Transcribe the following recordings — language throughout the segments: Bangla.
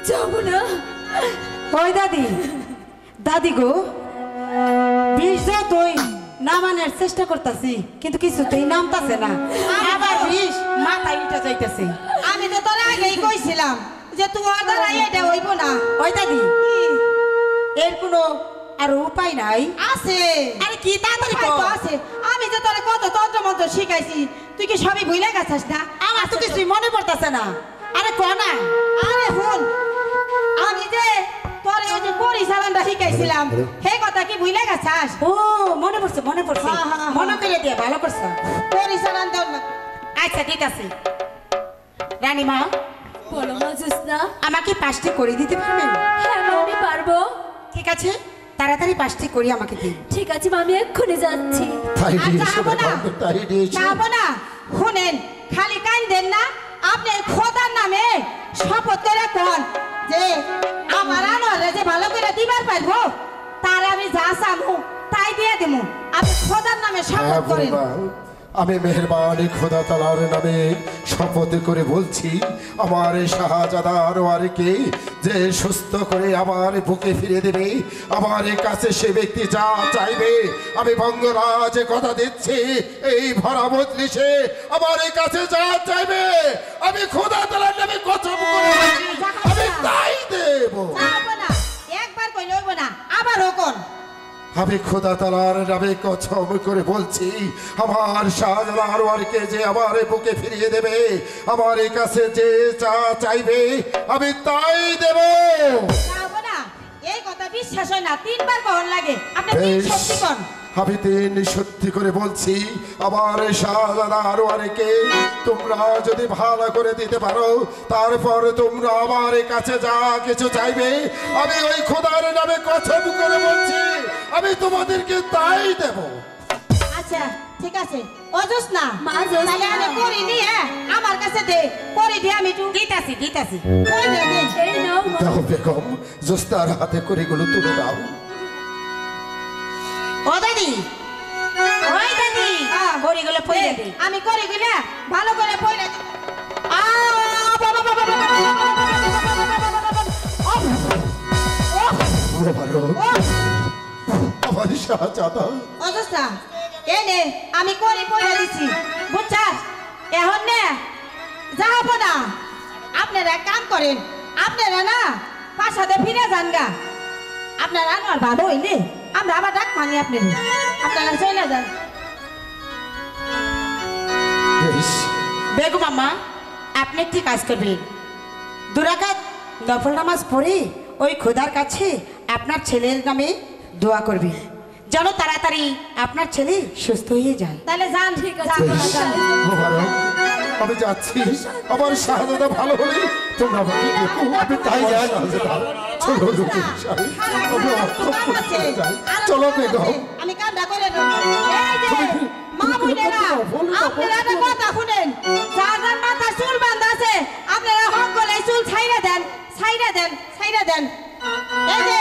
যাব না। ওই দাদি, দাদি গো, বিষ তুই নামানোর চেষ্টা করতেছি কিন্তু কিছুতেই নামতাছে না, আবার বিষ মাথায় উঠে যাইতেছে। আমি তো তোর আগেই কইছিলাম যে তুই অর্ডার এটা হইব না। ওই দাদি, এর কোনো আর উপায় নাই? আছে। আরে কি তাড়াতাড়ি উপায় তো কর। আছে। আমি যে তোরে কত তন্ত্র মন্ত্র শিখাইছি, তুই কি সবই ভুলে গেছিস না? আমার তো কিছুই মনে পড়তেছে না। আরে ক না। আরে শুন, আমি যে তোরে ওই যে পরিচালনটা শিখাইছিলাম, সেই কথা কি ভুলে গেছিস? ও মনে পড়ছে, মনে পড়ছে, হ্যাঁ, হ্যাঁ, হ্যাঁ। মনে করে দিয়ে ভালো করছো। পরিচালন দেন না। আচ্ছা ঠিক আছে রানীমা, বলো মা জোসনা। আমাকে 5টি করে দিতে পারবেন? হ্যাঁ মা, আমি পারবো। ঠিক আছে, তাড়াতাড়ি 5টি করে আমাকে দিন। ঠিক আছে মা, আমি এক্ষুনি যাচ্ছি। তাই আচ্ছা, দিয়েছো যাবো না। তাই দিয়েছো। যাবো না। শুনেন, খালি কান দেন না। আপনি খোদার নামে শপথ করে কোন যে আমার আনোয়ারে যে ভালো করে দিবার পারবো, তার আমি যা চামু তাই দিয়ে দিমু। আপনি খোদার নামে হ্যাঁ শপথ করেন। বুড়িমা, আমি মেহেরবানি খোদা তাআলার নামে শপথ করে বলছি, আমার শাহজাদা আনোয়ারকে যে সুস্থ করে আমার বুকে ফিরে দেবে, আমার কাছে সে ব্যক্তি যা চাইবে, আমি বঙ্গরাজ কথা দিচ্ছি, এই ভরা মজলিসে আমার কাছে যা চাইবে আমি খোদা তাআলার নামে কসম করে বলছি, আমি তাই দেব। যাবো না। একবার কইলে হইব না, আবারও কোন। আমি খোদা তাআলার নামে কসম করে বলছি, আমার শাহজাদা আনোয়ারকে যে আমার বুকে ফিরিয়ে দেবে, আমার কাছে যে যা চাইবে আমি তাই দেব। যাবো না। এই কথা বিশ্বাস হয় না, 3বার কহন লাগে। আপনি তিন বেশ, সত্যি কোন। আমি 3 সত্যি করে বলছি, আমার শাহজাদা আনোয়ারকে তোমরা যদি ভালো করে দিতে পারো, তারপর তোমরা আমার কাছে যা কিছু চাইবে, আমি ওই খোদার নামে কসম করে বলছি আমি তোমাদেরকে তাই দেব। আচ্ছা ঠিক আছে। অজস না মা জোসনা। তাহলে আমি করি নি, হ্যাঁ আমার কাছে দে, করে দি আমি একটু দিতাছি দিতাছি। কই দে দে। এই নাও মা। দাও বেগম, জোস্তার হাতে করিগুলো তুলে দাও। ও দাদি, ওই দাদি, করিগুলো পইরে দে। আমি করি গিলা ভালো করে পয়লা। আমার শাহজাদা, অজস না এই নে, আমি করি পয়লা দিছি, বুঝছাস? এখন নে যাবো না। আপনারা এক কাম করেন, আপনারা না পাশাতে ফিরে যান গা। আপনারা আনোয়ার ভালো হইলে আমরা আবার ডাক মানি আপনারা চলে যান। বেশ, বেগম আম্মা, আপনি একটি কাজ করবেন। 2 রাকাত নফল নামাজ পড়ে ওই খোদার কাছে আপনার ছেলের নামে দোয়া করবেন, যেন তাড়াতাড়ি আপনার ছেলে সুস্থ হয়ে যায়। তাহলে যান। ঠিক আছে যান। মা, যাই। মোবারক, আমি যাচ্ছি। আমার শাহজাদা ভালো হলে তোমরা আমাকে দেখো, আমি তাই যাই। চলো রুকু সাহেব, আমি অক্ষম করতে যাই। চলো বেগম। আমি কান্দা করে দেব। এই যে মা বোনেরা, আপনারা একটা কথা শুনেন, যার যার মাথায় চুল বাঁধা আছে আপনারা হক গলে চুল ছাইরা দেন, ছাইরা দেন, ছাইরা দেন। এই যে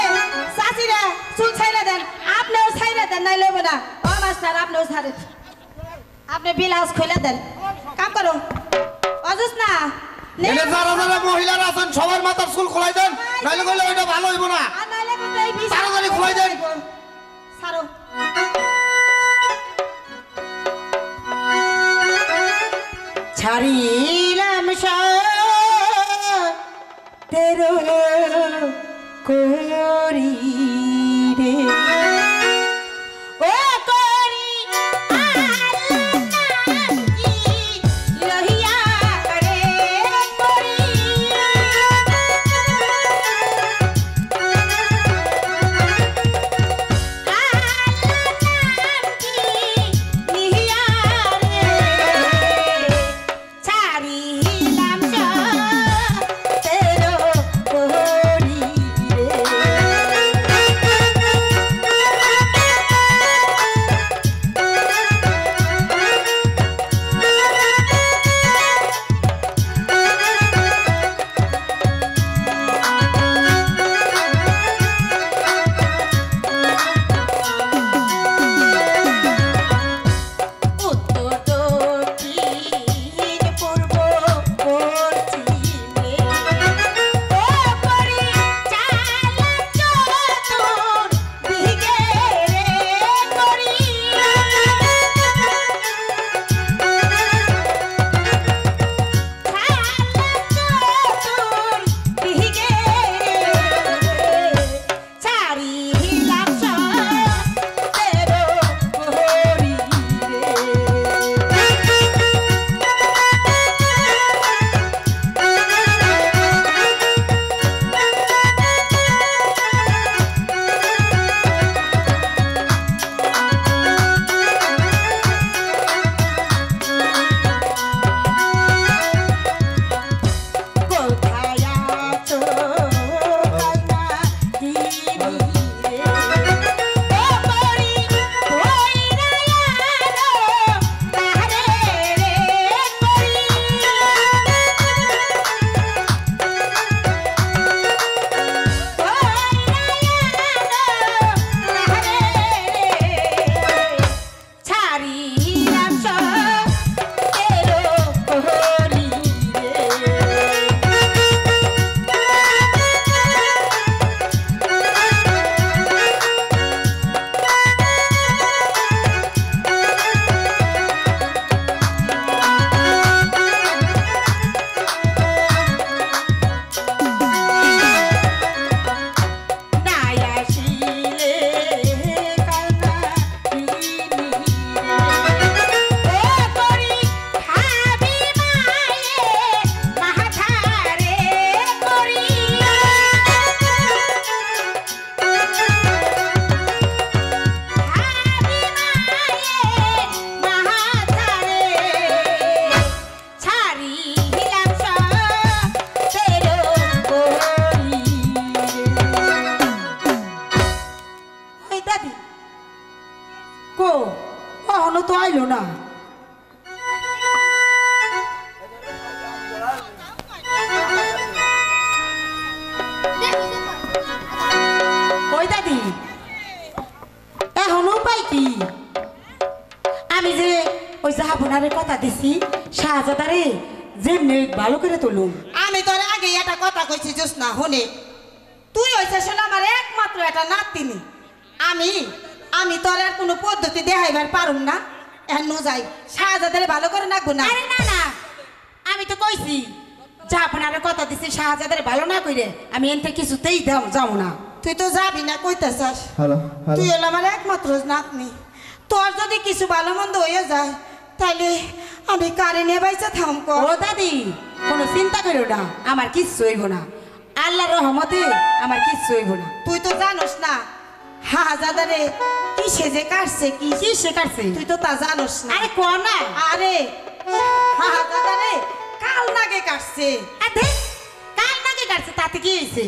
চাচিরা চুল ছাইরা দেন, আপনিও ছাইরা দেন, নাই লইব না। ও মাস্টার, আপনিও ছাড়েন, আপনি ব্লাউজ খুলে দেন। কাম করো। অজস না এনে যারা যারা মহিলারা আছেন সবার মাথার চুল খোলাই দেন, নাইলে কইলে ওইটা ভালো হইব না। আর নাইলে কিন্তু এই বিষ তাড়াতাড়ি খুলাই দেন। ছাড়ো। ছাড়িলাম তেরো করি রে, ও করি লহিয়া রে করি, নিহিয়া রে ছাড়িলাম তেরো করি রে। ওই দাদি এখন উপায় কি? আমি যে ওই জাহাপনারের কথা দিছি শাহজাদারে যেমনি ভালো করে তুলুম। আমি তোর আগে একটা কথা কইছি জোসনা শুনে, তুই হইছে শোনা আমার একমাত্র একটা নাতিনি। আমি তোর আর কোনো পদ্ধতি দেখাইবার পারুম না। এখন যাই শাহজাদারে ভালো করে নাকবো না। আরে না না, আমি তো কইছি জাহাপনারের কথা দিছি শাহজাদারে ভালো না কইরে আমি এনতে কিছুতেই যাবো না। তুই তো যাবি না কইতেছাস। হ্যালো তুই হলো আমার একমাত্র নাতনি। তোর যদি কিছু ভালো মন্দ হয়ে যায় তাহলে আমি কারে নিয়ে বাইচা থামকো। ও দাদি কোনো চিন্তা করো না, আমার কিচ্ছু হইব না। আল্লাহর রহমতে আমার কিচ্ছু হইব না। তুই তো জানোস না হাজাদারে কি সেজে কাটছে কি কি শেখাচ্ছে? তুই তো তা জানোস না। আরে কো না। আরে হাজাদারে কাল নাগে কাটছে। আরে কাল নাকি কাটছে তাতে কি হয়েছে?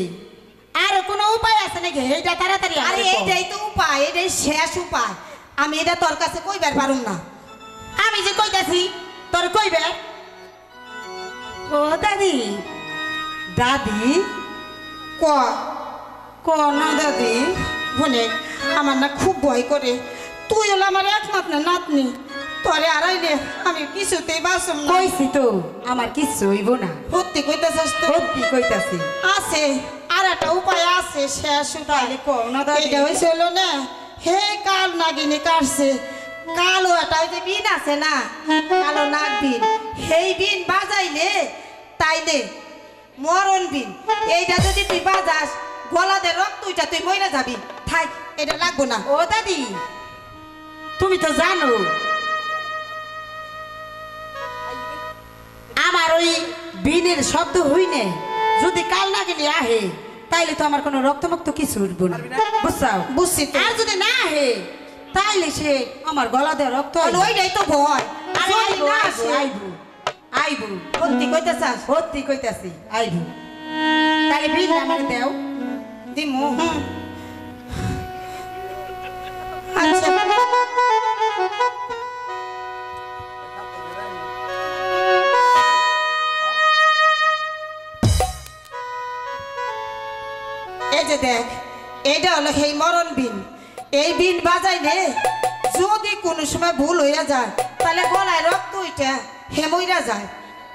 আর কোনো উপায় আছে নাকি? এইটা তাড়াতাড়ি আরে আমারে কও। এইটাই তো উপায়, এটাই শেষ উপায়। আমি এটা তোর কাছে কইবার পারুম না। আমি যে কইতাছি তোর কইবে। ও দাদি দাদি ক ক না দাদি। শুনে আমার না খুব ভয় করে। তুই হলো আমার একমাত্র নাতনি, তোরে আড়াইলে আমি কিছুতেই বাঁচুম না। কইছি তো আমার কিচ্ছু হইব না। সত্যি কইতেছস তো? সত্যি কইতাছি। আছে আর একটা উপায় আছে, শেষ উপায়। তাইলে কও না দাদি। এটা হয়েছিল না হে কাল নাগিনী কাটছে। কালো একটা ওই যে বিন আছে না, কালো নাগ বিন, সেই বিন বাজাইলে তাইলে মরণ বিন। এইটা যদি তুই বাজাস গলাতে রক্ত উইটা তুই মইরা যাবি। থাক এটা লাগবো না। ও দাদি তুমি তো জানো আমার ওই বিনের শব্দ হইনে যদি কাল না গেলে আহে তাইলে তো আমার কোনো রক্তমুক্ত কিছু উঠবো না, বুঝছাও? বুঝছি তো। আর যদি না আহে তাইলে সে আমার গলা দিয়ে রক্ত আর ওইটাই তো ভয়। আরে যদি আইবো না আইবো আসে, আইবো আইবো। সত্যি কইতেছাস? সত্যি কইতাছি আইবো। তাইলে বিল আমার দেও। দিমু। আচ্ছা এই যে দেখ, এইটা হলো সেই মরণ বিন। এই বিন বাজাইলে যদি কোনো সময় ভুল হইয়া যায় তাহলে গলায় রক্ত উইটা হেমইরা যায়।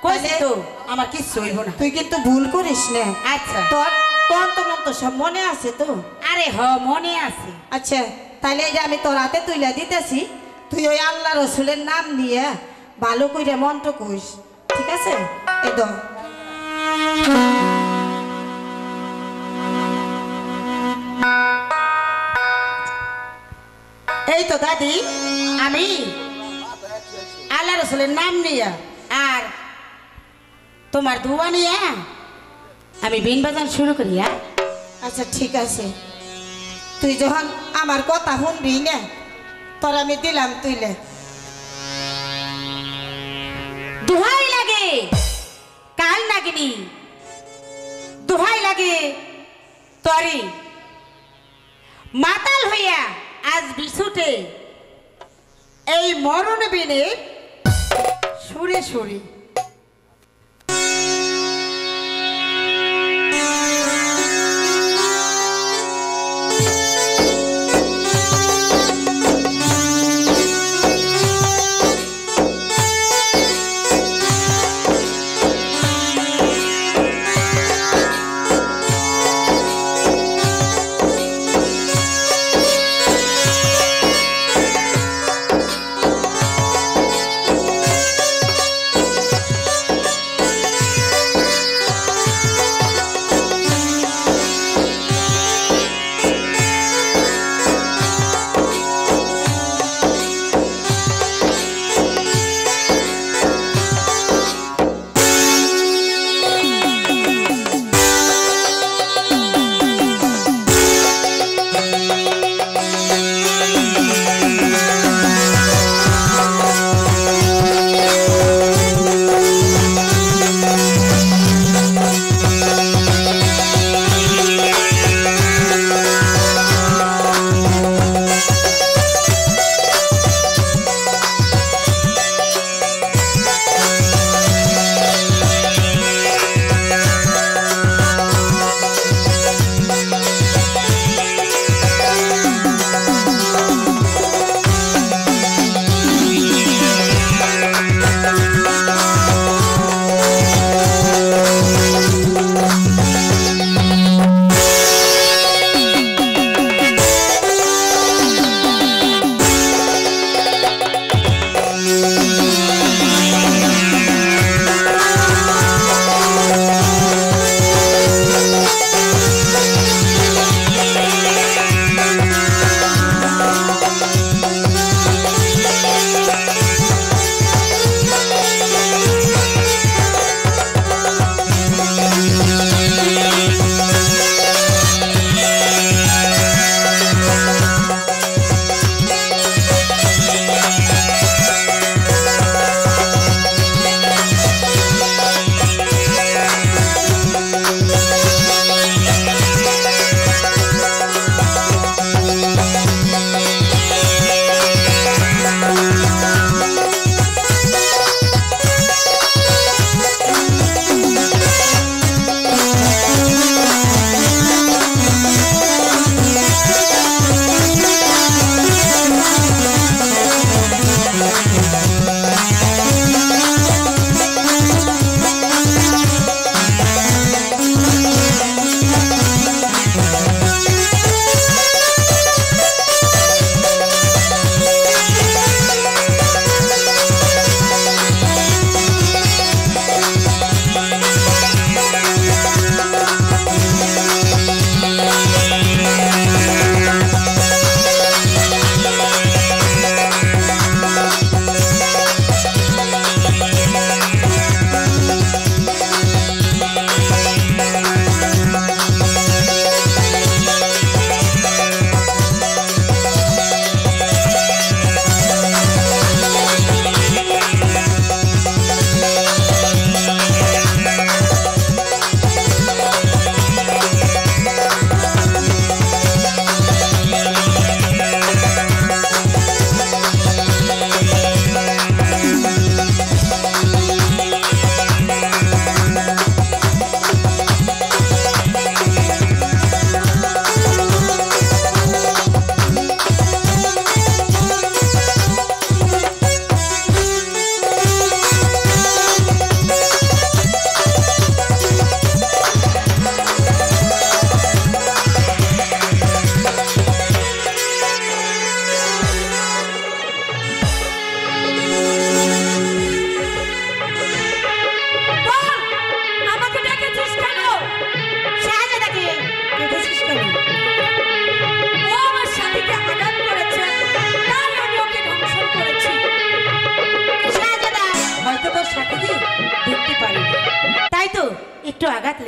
কইছি তাইলে তো আমার কিচ্ছু হইব না। তুই কিন্তু ভুল করিস না। আচ্ছা তোর তোর তো মন তো সব মনে আছে তো। আরে হ মনে আছে। আচ্ছা তাহলে এটা আমি তোর হাতে তুইলা দিতেছি। তুই ওই আল্লাহ রসুলের নাম নিয়ে ভালো করে মন্ত্র কইস, ঠিক আছে? এই তো এই তো দাদি আমি আল্লাহ রসুলের নাম নিয়ে আর তোমার দুয়া নিয়ে আমি বিন বাজান শুরু করি। আচ্ছা ঠিক আছে, তুই যখন আমার কথা শুনবি না তোর আমি দিলাম তুইলে। দোহাই লাগে কাল নাগিনি, দোহাই লাগে তরি মাতাল হইয়া আজ বিছুটে এই মরণ বিনে সুরে সুরে।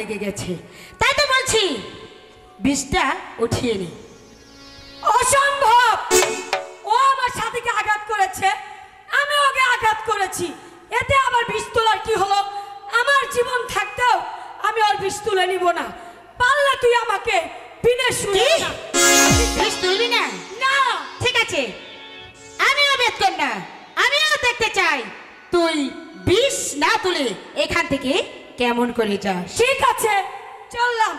লেগে গেছে, তাই তো বলছি বিষটা উঠিয়ে নি। অসম্ভব! ও আমার সাথীকে আঘাত করেছে, আমি ওকে আঘাত করেছি, এতে আবার বিষ তোলার কি হলো? আমার জীবন থাকতেও আমি ওর বিষ তুলে নিব না। পারলে তুই আমাকে বিনে শুনে কি? বিষ তুলবি না? না। ঠিক আছে, আমিও বেদ কর না, আমিও দেখতে চাই তুই বিষ না তুলে এখান থেকে কেমন করে যাস। ঠিক আছে, চললাম।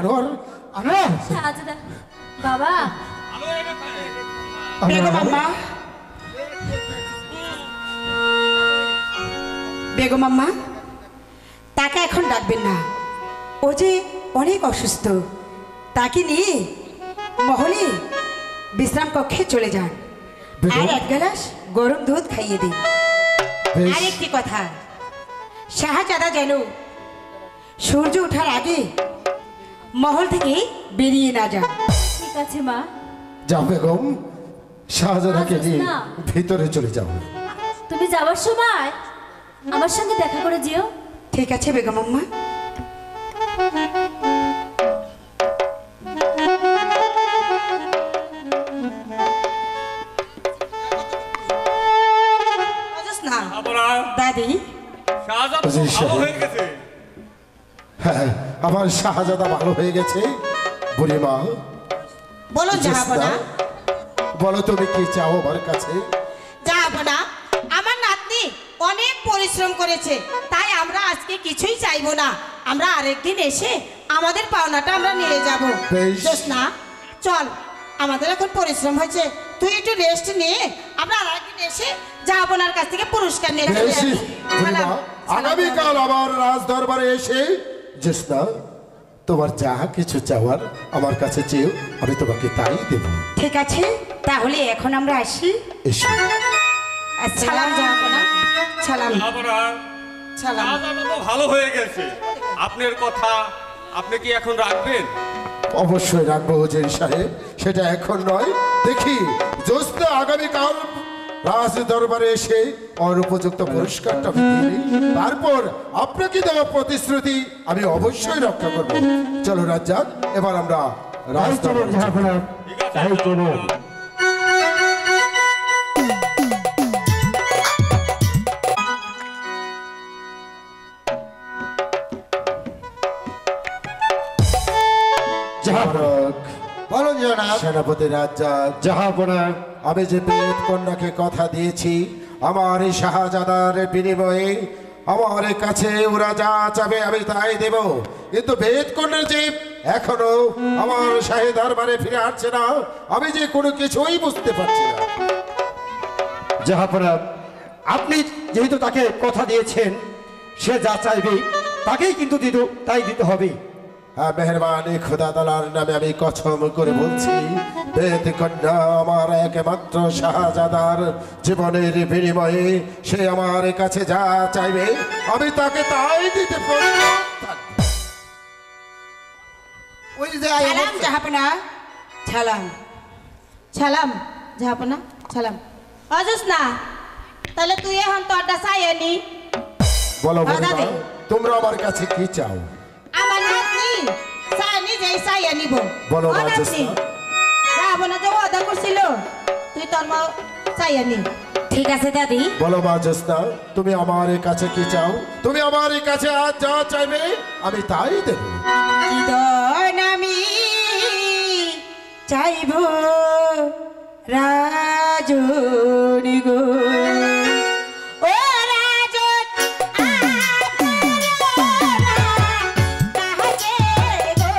আনোয়ার, আনোয়ার, শাহজাদা বাবা, বেগম আম্মা, বেগম আম্মা, তাকে এখন ডাকবেন না, ও যে অনেক অসুস্থ, তাকে নিয়ে মহলে বিশ্রাম কক্ষে চলে যান, আর এক গ্লাস গরম দুধ খাইয়ে দিন। আর একটি কথা, শাহজাদা যেন সূর্য ওঠার আগে মহল থেকে বেরিয়ে না যান। ঠিক আছে মা। যাও বেগম, শাহজাদাকে নিয়ে না। ভিতরে চলে যাও। তুমি যাওয়ার সময় আমার সঙ্গে দেখা করে যেও। ঠিক আছে বেগম আম্মা। দাদি, শাহজাদা তো ভালো হয়ে গেছে। হ্যাঁ, আমার শাহজাদা ভালো হয়ে গেছে। বুড়িমা, বলুন জাহাপনা। বলো তুমি কি চাও আমার কাছে? জাহাপনা, আমার নাতনি অনেক পরিশ্রম করেছে, তাই আমরা আজকে কিছুই চাইবো না। আমরা আরেকদিন এসে আমাদের পাওনাটা আমরা নিয়ে যাব। বেশ। না, চল, আমাদের এখন পরিশ্রম হয়েছে, তুই একটু রেস্ট নিয়ে আমরা আরেকদিন এসে জাহাপনার কাছ থেকে পুরস্কার নিয়ে চলে বেশি আসি। বুড়িমা, আগামীকাল আবার রাজ দরবারে এসে জেসনা, তোমার যা কিছু চাওয়ার আমার কাছে চেয়েও, আমি তোমাকে তাই দেব। ঠিক আছে, তাহলে এখন আমরা আসি। এসো। সালাম জাহাপনা, সালাম। আমরা সালাম। শাহজাদা তো ভালো হয়ে গেছে, আপনার কথা আপনি কি এখন রাখবেন? অবশ্যই রাখবো হুজুর সাহেব, সেটা এখন নয়। দেখি জোসনা আগামীকাল রাজ দরবারে এসে অনুপযুক্ত পুরস্কারটা আমি দিই, তারপর আপনাকে দেওয়া প্রতিশ্রুতি আমি অবশ্যই রক্ষা করব। চলো রাজ্জাক, এবার আমরা রাজ দরবারে যাই। ঠিক আছে, জাহাপনাক, বলুন জনাব। সেনাপতি রাজ্জাক, জাহাপনাক, আমি যে বেদ কন্যাকে কথা দিয়েছি আমার এই শাহজাদার বিনিময়ে আমার কাছে ওরা যা চাবে আমি তাই দেব, কিন্তু বেদ কন্যা যে এখনো আমার শাহী দরবারে ফিরে আসছে না, আমি যে কোনো কিছুই বুঝতে পারছি না। জাহাপনা, আপনি যেহেতু তাকে কথা দিয়েছেন, সে যা চাইবে তাকেই কিন্তু তাই দিতে হবে। হ্যাঁ, মেহরবানি খোদা তাআলার নামে আমি কসম করে বলছি, বেদ কন্যা আমার একমাত্র শাহজাদার জীবনের বিনিময়ে সে আমার কাছে যা চাইবে আমি তাকে তাই দিতে পারবো। ওই যে সালাম জাহাপনা, সালাম। সালাম জাহাপনা, সালাম। অজস না, তাহলে তুই এখন তোরটা চাইয়ে নি। বলো দাদা বুড়িমা, দে। তোমরা আমার কাছে কি চাও? আমার নাতনি চাইনি যে চাইয়ে নিব। বলো ও মা নাতনি, জোসনা। জাহাপনা যে ওয়াদা করছিল, তুই তোর মা চাইয়ে নি। ঠিক আছে দাদি। বলো মা জোসনা, তুমি আমার কাছে কি চাও? তুমি আমার কাছে আজ যা চাইবে আমি তাই দেব। ঈদন আমি চাইব রাজনী গো, ও রাজন তাহাকে গো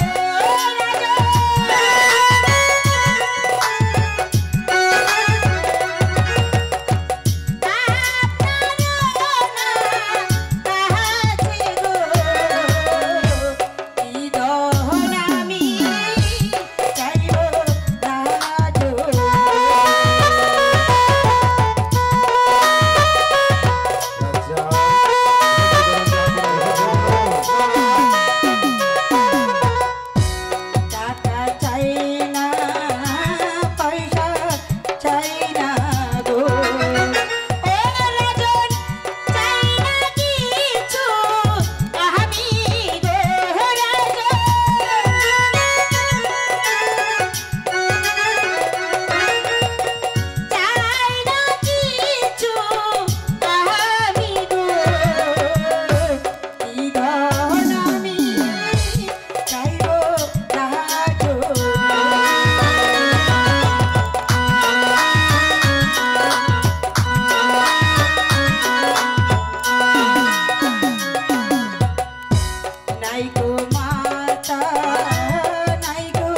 টাকা চাই না, পয়সা চাই না গো, ও রাজন চাই না কিছু আমি গো রাজন, চাই না কিছু আমি গো, ঈদন আমি চাইব রাজন। নাই গো মাতা, নাই গো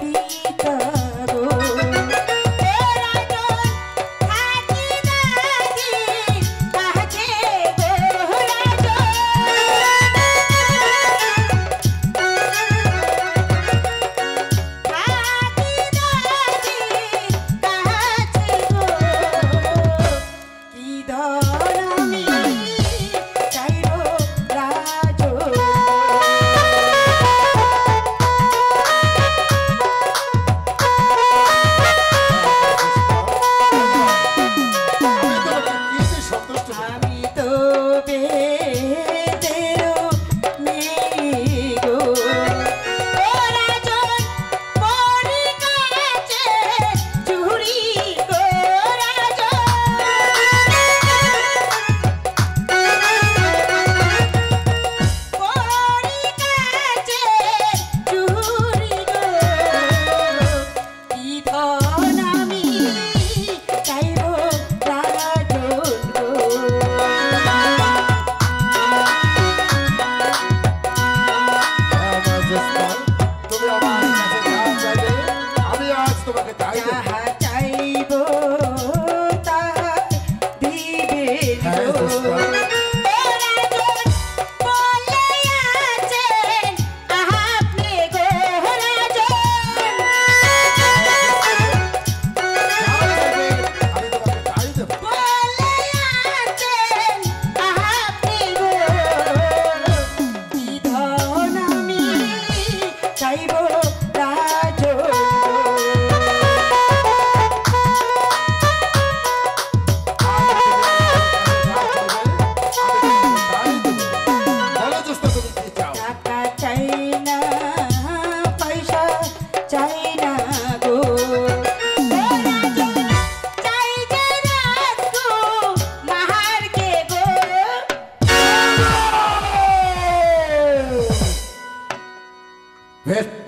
পিতা গো, ও রাজন থাকি দাদি তাহাকে গো রাজন, থাকি দাদি তাহাকে গো, ঈদন আমি চাইব রাজন।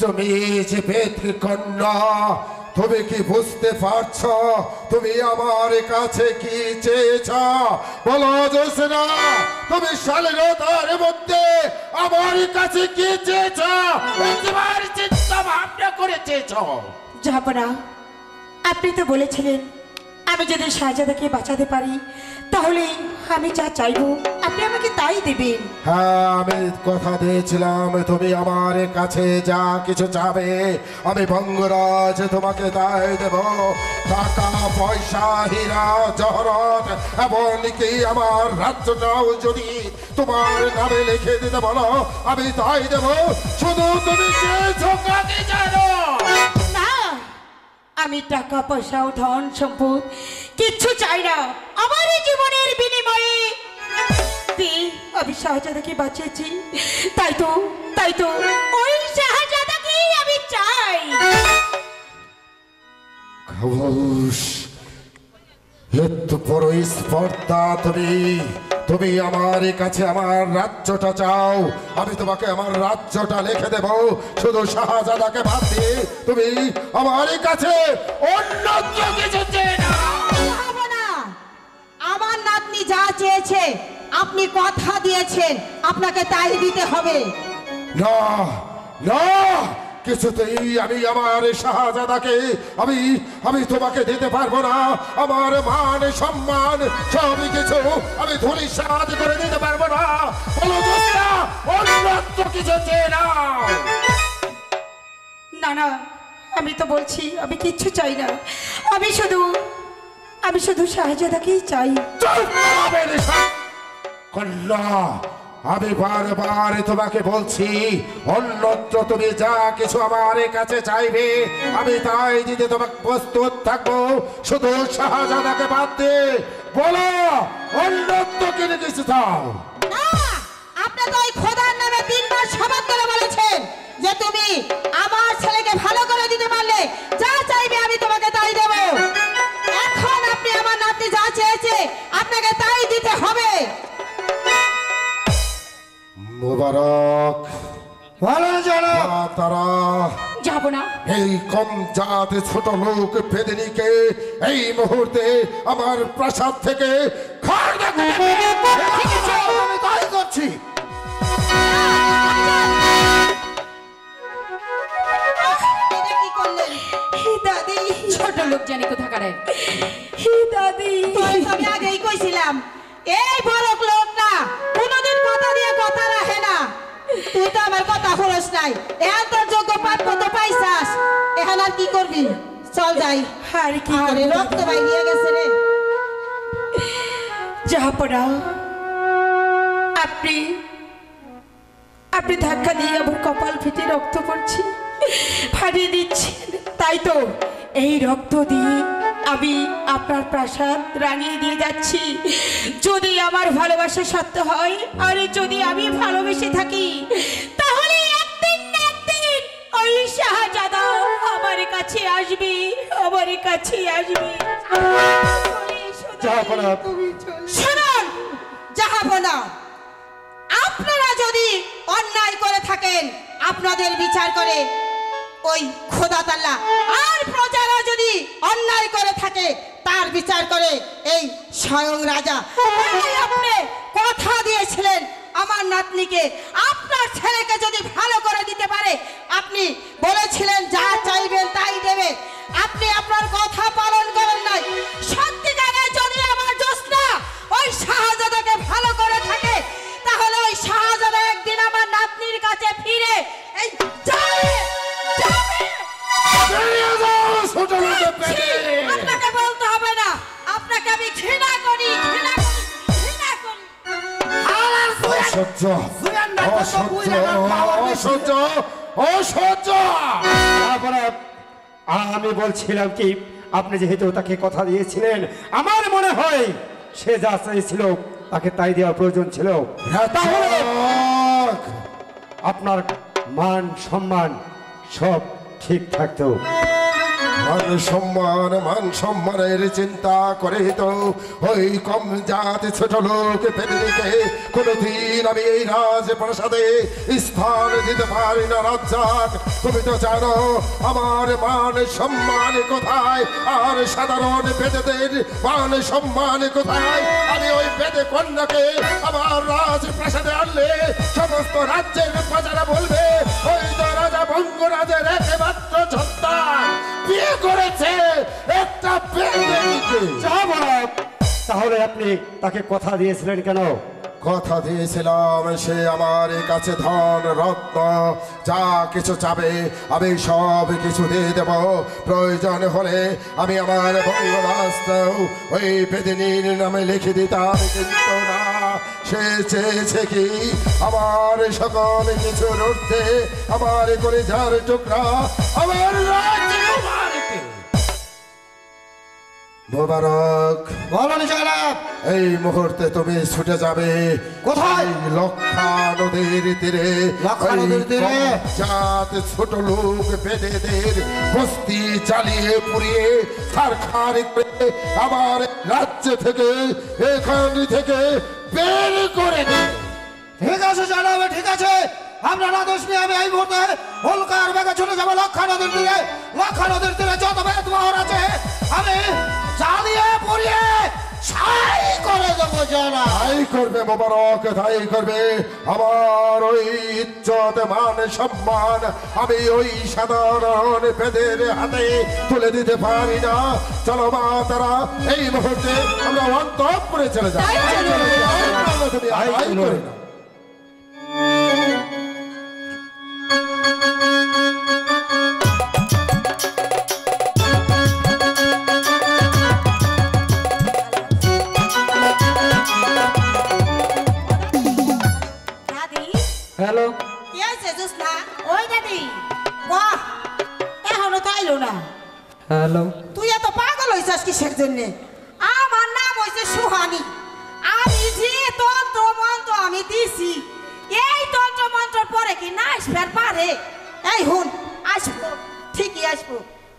তুমি যে বেদকে কন্যা, তুমি কি বুঝতে পারছো তুমি আমার কাছে কি চেয়েছ? বলো জোসনা, তুমি স্বাধীনতার মধ্যে আমার কাছে কি চেয়েছ? একবার চিন্তা ভাবনা করে চেয়েছ? জাহাপনা, আপনি তো বলেছিলেন আমি যদি শাহজাদাকে বাঁচাতে পারি তাহলে আমি যা চাইবো আপনি আমাকে তাই দেবেন। হ্যাঁ, আমি কথা দিয়েছিলাম তুমি আমার কাছে যা কিছু চাবে আমি বঙ্গরাজ তোমাকে তাই দেব। টাকা পয়সা হীরা জহরত এমনকি আমার রাজ্যটাও যদি তোমার নামে লিখে দিতে বলো আমি তাই দেব। শুধু তুমি চেয়েছো কাকে জানো? না, আমি টাকা পয়সা ও ধন সম্পদ কিচ্ছু চাই না। আমার এই জীবনের বিনিময়ে আমি শাহজাদাকে বাঁচিয়েছি, তাই তো ওই শাহজাদাকেই আমি চাই। খামোশ, এত বড় স্পর্ধা তুমি আমার কাছে আমার রাজ্যটা চাও, আমি তোমাকে আমার রাজ্যটা লিখে দেব। শুধু শাহজাদাকে বাদ দিয়ে তুমি আমার কাছে অন্য কিছু চেয়ে নাও। হবে না। আমার নাতনি যা চেয়েছে আপনি কথা দিয়েছেন আপনাকে তাই দিতে হবে। না না, কিছুতেই আমি আমার শাহজাদাকে আমি তোমাকে দিতে পারবো না। আমার মান সম্মান সব কিছু আমি ধূলিসাৎ করে দিতে পারবো না। বলো জোসনা, অন্য কিছু চেয়ে নাও। না, আমি তো বলছি আমি কিচ্ছু চাই না। আমি শুধু শাহজাদাকেই চাই। চুপ করবে নিশা। কন্যা, আমি বারবার তোমাকে বলছি অন্যত্র তুমি যা কিছু আমার কাছে চাইবে আমি তাই দিতে তোমাকে প্রস্তুত থাকবো। শুধু শাহজাদাকে বাদ দিয়ে বলো অন্যত্র কিনে কিছু চাও। না, আপনি তো ওই খোদার নামে 3 বার শপথ করে বলেছেন যে তুমি আমার ছেলেকে ভালো করে দিতে পারলে যা চাইবে আমি তোমাকে তাই দেব। এখন আপনি আমার নাতনি যা চেয়েছে আপনাকে তাই দিতে হবে। মুবারক বলেন জনাব। তারা যাব না। এই কম জাত ছোট লোক বেদিনীকে এই মুহূর্তে আমার প্রাসাদ থেকে আমি তাই করছি। এটা কি করলেন? হে দাদি, ছোট লোক জানি কোথাকারে। হে দাদি, তোরে তো আমি আগেই কইছিলাম এই বড় লোক না কোনোদিন কথা দিয়ে কথা রাখে না। তুই তো আমার কথা শুনস নাই। এখন তোর যোগ্য প্রাপ্য তো পাইছাস, এখন আর কি করবি? চল যাই। আর কি আরে করবো? রক্ত ভাই নিয়ে গেছে রে। জাহাপনা, আপনি ধাক্কা দিয়ে আমার কপাল ফেটে রক্ত পড়ছে, ফাটিয়ে দিচ্ছেন। তাই তো এই রক্ত দিয়ে আমি আপনার প্রাসাদ রাঙিয়ে দিয়ে যাচ্ছি। যদি আমার ভালোবাসা সত্য হয় আর যদি আমি ভালোবেসে থাকি তাহলে একদিন না একদিন ওই শাহজাদা আমার কাছে আসবে, আমার কাছে আসবে। জাহাপনা, শুনুন জাহাপনা, আপনারা যদি অন্যায় করে থাকেন আপনাদের বিচার করে ওই খোদা তাআলা, আর প্রজারা যদি অন্যায় করে থাকে তার বিচার করে এই স্বয়ং রাজা। তাই আপনি কথা দিয়েছিলেন আমার নাতনিকে আপনার ছেলেকে যদি ভালো করে দিতে পারে আপনি বলেছিলেন যা চাইবেন তাই দেবে। আপনি আপনার কথা পালন করেন নাই। সত্যিকারে যদি আমার জোসনা ওই শাহজাদাকে ভালো করে থাকে তাহলে ওই শাহজাদা একদিন আমার নাতনির কাছে ফিরে এই যাবে। আপনাকে বলতে হবে না, আপনাকে আমি ঘৃণা করি। অসহ্য অসহ্য অসহ্য। তারপরে আমি বলছিলাম কি, আপনি যেহেতু তাকে কথা দিয়েছিলেন আমার মনে হয় সে যা চাইছিল তাকে তাই দেওয়ার প্রয়োজন ছিল। তাহলে আপনার মান সম্মান সব ঠিক থাকতো। মান সম্মানের চিন্তা করে তো ওই কম জাতি ছোট লোক পেদিকে কোনোদিন আমি এই রাজপ্রাসাদে স্থান দিতে পারি না। রাজ্জাক, তুমি তো জানো আমার মান সম্মান কোথায়, আর সাধারণ বেদেদের মান সম্মান কোথায়। আমি ওই বেদে কন্যাকে আমার রাজপ্রাসাদে আনলে সমস্ত রাজ্যের প্রজারা বলবে ওই তো রাজা বঙ্গরাজের একমাত্র সন্তান বিয়ে করেছে একটা বেদেকে। তাহলে আপনি তাকে কথা দিয়েছিলেন কেন? কথা দিয়েছিলাম সে আমার কাছে ধন রত্ন যা কিছু চাবে আমি সব কিছু দিয়ে দেব। প্রয়োজন হলে আমি আমার বঙ্গবাস্ত ওই বেদিনীর নামে লিখে দিতাম, কিন্তু না, সে চেয়েছে কি আমার সকল কিছুর ঊর্ধ্বে আমার কলিজার টুকরা আমার রাজকুমারীকে। মোবারক, এই মুহূর্তে তুমি ছুটে যাবে কোথায়? লক্ষা নদীর তীরে। লক্ষা নদীর তীরে? জাত ছোট লোক বেদেদের বস্তি জ্বালিয়ে পুড়িয়ে ছারখার করে আমার রাজ্য থেকে এখান থেকে বের করে দিন। ঠিক আছে জানাবে, ঠিক আছে। আমরা আদেশ নিয়ে আমি এই মুহূর্তে হোলকার বেগে ছুটে যাবো লক্ষা নদীর তীরে। লক্ষা নদীর তীরে যত বেদ মোহর আছে আমি জ্বালিয়ে পুড়িয়ে ছাই করে দেবো। জানা তাই করবে মোবারক, তাই করবে। আমার ওই ইজ্জত মান সম্মান আমি ওই সাধারণ বেদের হাতে তুলে দিতে পারি না। চলো মা তারা, এই মুহূর্তে আমরা অন্তঃপুরে চলে যাই। তুমি আই করে না। হ্যালো, কি আছে জোসনা? ওই দাদি বাহ, এখনো তো আইলো না। হ্যালো। তুই এত পাগল হইছিস কিসের জন্য? আমার নাম হইছে সুহানি। আমি যে তন্ত্র মন্ত্র আমি দিছি, এই তন্ত্র মন্ত্রের পরে কি না আসবার পারে? এই হুন, আসবো, ঠিকই আসবো।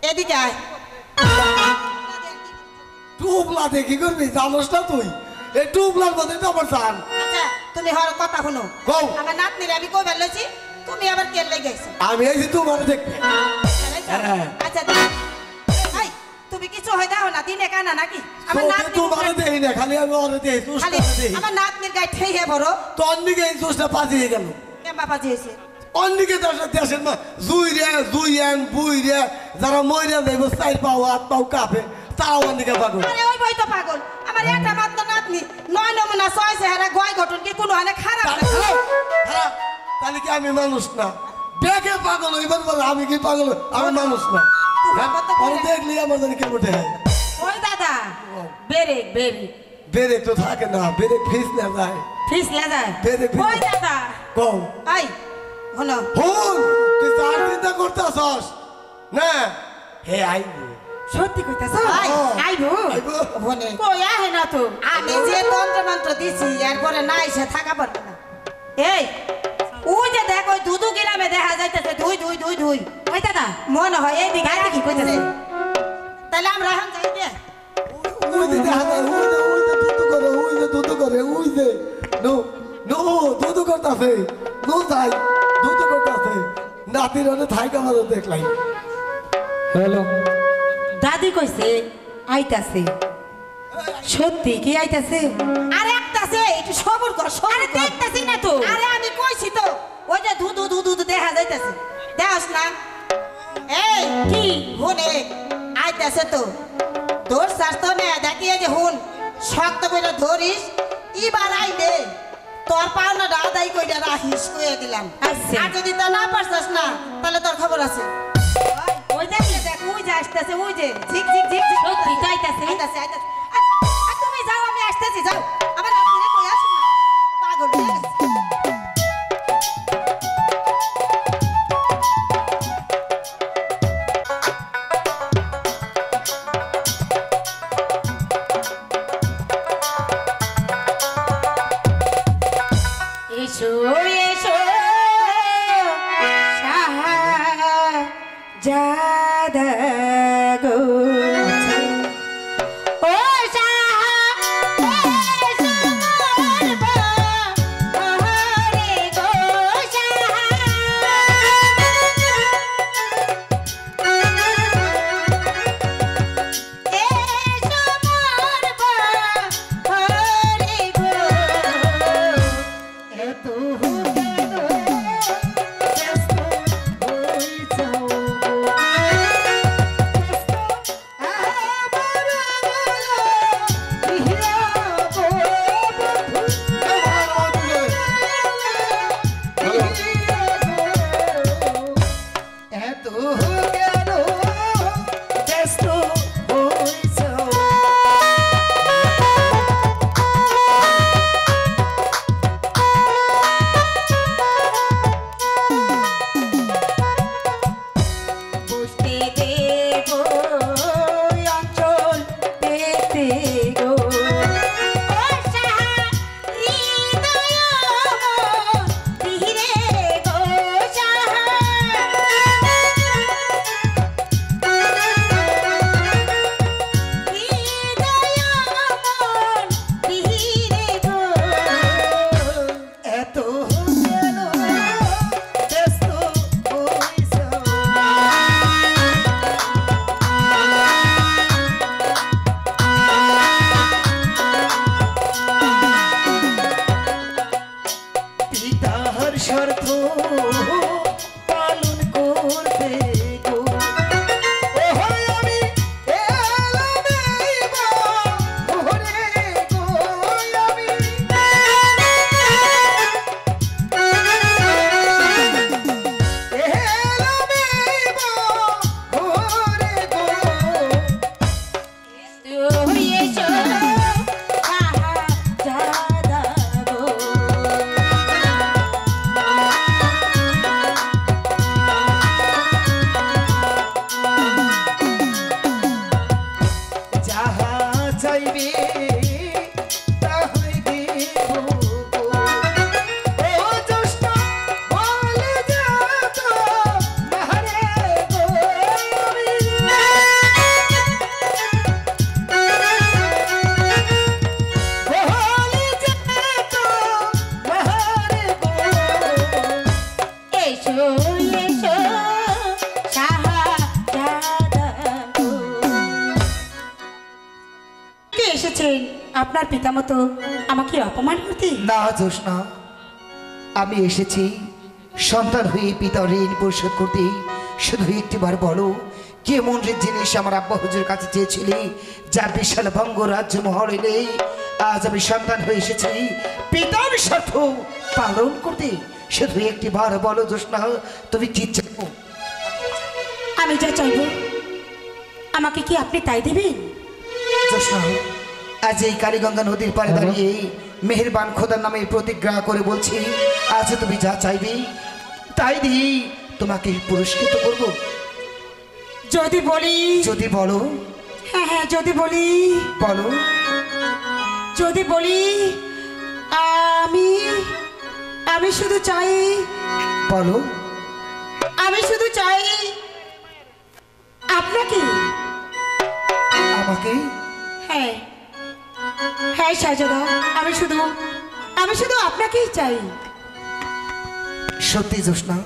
এদিকে আয়। টুবলা দেখি করবি, জানোস না তুই? এই টুবলার মধ্যে তো আমার জান। আচ্ছা, তুমি হর কথা শুনো। কও। আমার নাতনিরে আমি কই বেলছি, তুমি আবার কেলে গেছো? আমি এই যে তোমার দেখবে। আচ্ছা, এই তুমি কিছু হয় দাও না, দিনে কানা নাকি? আমার তোকে নাতনি তোমার দেই না, খালি আমি ওরে দেই, খালি জোসটা দেই। আমার নাতনির গায়ে ঠেয়ে ভরো। তোর দিকে এই জোসটা পাজিয়ে গেল। কেমবা পাঠিয়েছে? অন্যদিকে দেশের জুই রে জুইয়ান বুই রে যারা মইরা যাইব চাই পাও হাত পাও কাঁপে তারাও অন্যদিকে পাগল। আরে ওই বই তো পাগল। আমার একটা মাত্র নাতনি, 9 নমুনা 6 চেহারা গয় গঠন কি কোনো হানে খারাপ না? খারাপ? তাহলে কি আমি মানুষ না? দেখে পাগল হইবার বলে আমি কি পাগল? আমি মানুষ না। আমি দেখলি আমার জানি কেমন হয়। ওই দাদা, বেরেক বেরেক বেরেক তো থাকে না, বেরেক ফিস না যায়। ফিস লাগায়। বেরেক ফিস। ওই দাদা, কম আই হলো হুন তুই যার চিন্তা করতেছস না হে আইবো। সত্যি কইতাছ? আইবো আইবো। বনে কই আহে না তো। আমি যে তন্ত্র মন্ত্র দিছি এরপরে না এসে থাকা পারবে না। এই ওই যে দেখ, ওই দুদু গ্রামে দেখা যাইতেছে ধুই ধুই ধুই ধুই। ওই দাদা মনে হয় এই দিকে কি কইতেছে? তাহলে আমরা এখন যাই গে। ওই যে দেখা যায়, ওই যে দুদু করে, ওই যে দুদু করে, ওই যে নো নো দুদু করতাছে, নো যাই দুদু করতাছে। নাতির অনেক থাই কামার দেখলাই। হ্যালো। দাদি কইছে আইতাছে। সত্যি কি আইতাছে? আরে একটাছে, একটু সবর কর, সবর কর। দেখতাছি না তো। আরে আমি কইছি তো, ওই যে দুদু দুদু দেখা যাইতাছে। দেখছ না? এই কি হুনে আইতাছে তো। তোর স্বাস্থ্য নে দেখিয়ে যে হুন শক্ত করে ধরিস। এবার আইলে তোর পাওনা দাদাই কইটা রাখিস কইয়া দিলাম। আচ্ছা। আর যদি তা না পারছস না তাহলে তোর খবর আছে। ওই দেখলে দেখ, ওই যে আসতেছে, ওই যে ঝিক ঝিক ঝিক ঝিক সত্যি তো আইতাছে? আইতাছে আইতাছে। আর তুমি যাও, আমি আসতেছি, যাও। আমার আপনি কই আসুন না, পাগল হয়ে গেছে। এসো এসো শাহজাদা এসো এসো শাহজাদা গো। কে এসেছেন আপনার পিতামতো আমাকে অপমান করতে? না জোসনা, আমি এসেছি সন্তান হয়ে পিতার ঋণ পরিশোধ করতে। শুধু একটিবার বলো, কেমন জিনিস আমার আব্বা হুজুর কাছে চেয়েছিলি, যার বিশাল বঙ্গ রাজ্য মহল নেই। আজ আমি সন্তান হয়ে এসেছি পিতার স্বার্থ পালন করতে। শুধু একটিবার বলো জোসনা, তুমি কি চাও? আমি যা চাইব আমাকে কি আপনি তাই দেবেন? জোসনা, আজ এই কালীগঙ্গা নদীর পাড়ে দাঁড়িয়ে মেহেরবান খোদার নামে প্রতিজ্ঞা করে বলছি, আজ তুমি যা চাইবে তাই দিয়ে তোমাকে পুরস্কৃত করব। যদি বলি, যদি বলো। হ্যাঁ হ্যাঁ যদি বলি, বলো। যদি বলি আমি আমি শুধু চাই, বলো। আমি শুধু চাই আপনাকে। আমাকে? হ্যাঁ হ্যাঁ শাহজাদা, আমি শুধু আপনাকেই চাই। সত্যি জোসনা?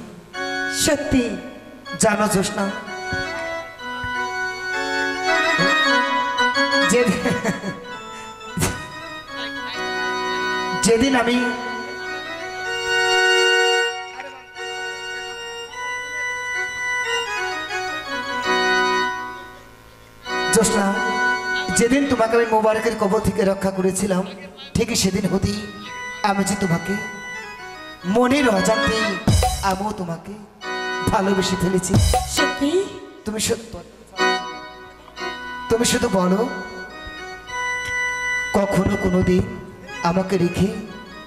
সত্যি। জানো জোসনা, যেদিন আমি জোসনা, যেদিন তোমাকে আমি মোবারকের কবর থেকে রক্ষা করেছিলাম, ঠিক সেদিন হতেই আমি যে তোমাকে মনের অজান্তে আমিও তোমাকে ভালোবেসে ফেলেছি। সত্যি? তুমি শুধু বলো, কখনো কোনোদিন আমাকে রেখে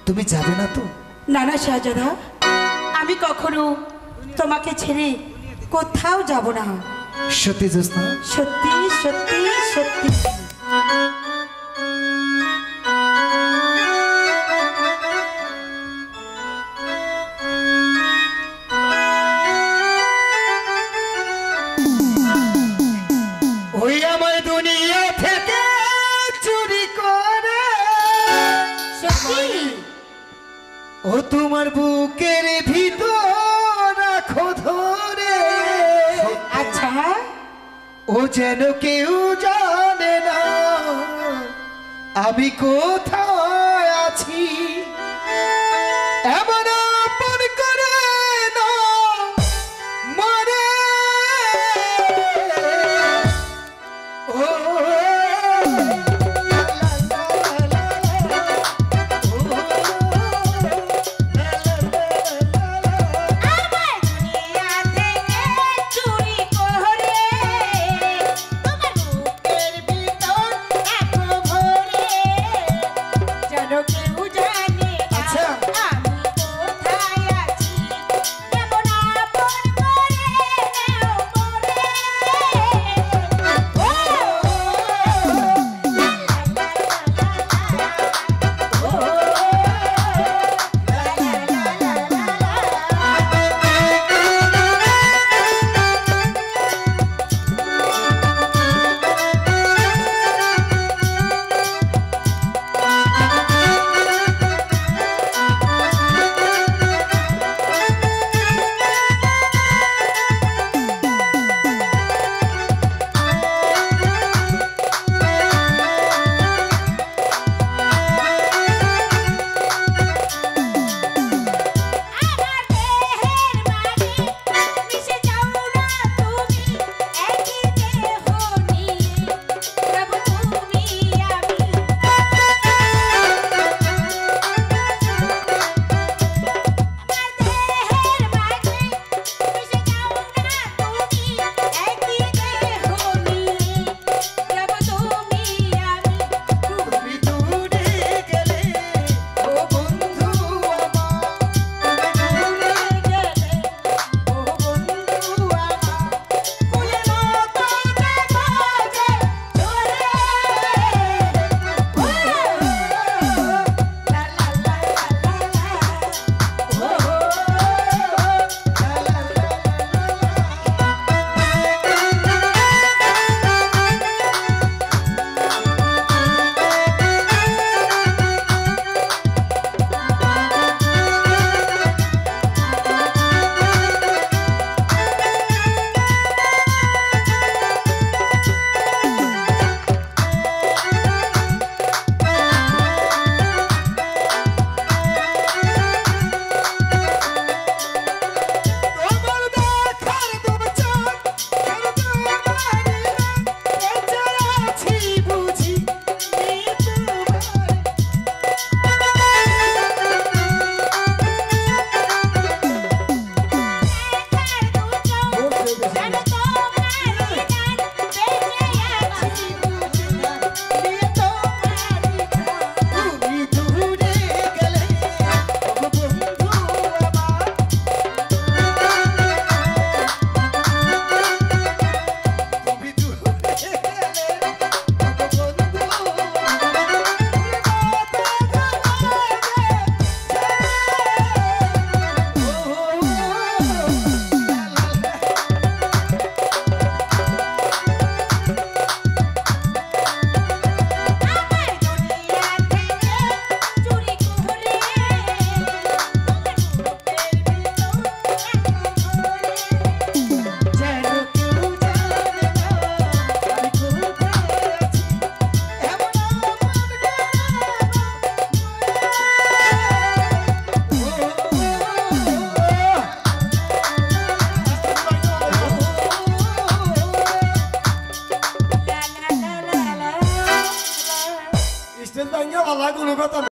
তুমি যাবে না তো? না না শাহজাদা, আমি কখনো তোমাকে ছেড়ে কোথাও যাব না। সত্যি জোসনা? সত্যি সত্যি সত্যি। ওই আমার দুনিয়া থেকে চুরি করে সত্যি? ও তোমার বুকের ভিতর রাখো ধরে। আচ্ছা, ও যেন কেউ জানে না আমি কোথায় আছি। এমন আপন করে না মরে। ও আমার দুনিয়া থেকে চুরি করে তোমার বুকের ভিতর রাখো ভরে। কোনো কথা